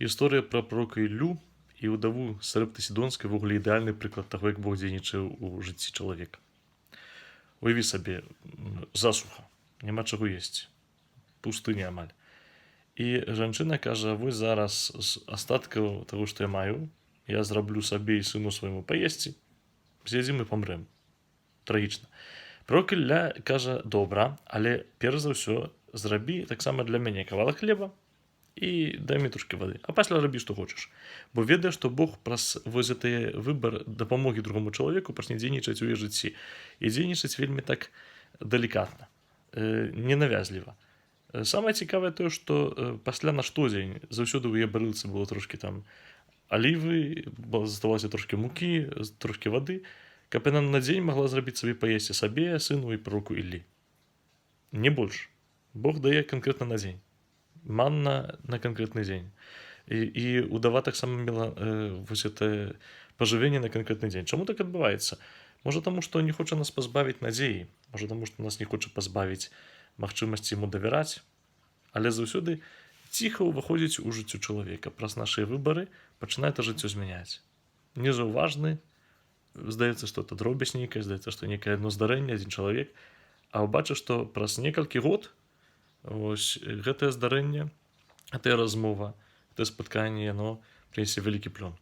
Гісторыя пра пророка Іллю і ўдаву Сарэпты Сідонскай ввогуле ідэальны прыклад таго, як Бог дзейнічае ў жыцці чалавека. Уяві сабе, засуха, няма чаго есці, пустыня амаль. І жанчына кажа: вось зараз з астаткаў таго, што я маю, я зраблю сабе і сыну свайму паесці, з'ядзім і памрэм. Трагічна. Пророк Ілля кажа: добра, але перш за ўсё зрабі таксама для мяне кавалак хлеба і дай мне трошкі вады, а пасля рабі, што хочаш. Бо ведае, што Бог праз вось гэты выбар дапамогі другому чалавеку пачне дзейнічаць у яе жыцці. І дзейнічаць вельмі так далікатна, ненавязліва. Самае цікавае тое, што пасля на штодзень заўсёды ў яе барылцы было трошкі там алівы, заставалася трошкі мукі, трошкі вады, каб яна на дзень магла зрабіць сабе паесці сабе, сыну і пророку Іллі. Не больш. Бог дае канкрэтна на дзень. Манна на канкрэтны дзень. І ўдава таксама мела вось гэта пажывенне на канкрэтны дзень. Чаму так адбываецца? Можа таму, што не хоча нас пазбавіць надзеі, можа таму, што нас не хоча пазбавіць магчымасці яму давяраць, але заўсёды ціха ўваходзіць у жыццё чалавека. Праз нашыя выбары пачынае это жыццё змяняць. Незаўважны, здаецца, што это дробязь нейкая, здаецца, што некае адно здарэнне, адзін чалавек, а ўбачыш, што праз некалькі год вось гэтае здарэнне, гэтая размова, гэтае спатканне, яно прынесе вялікі плён.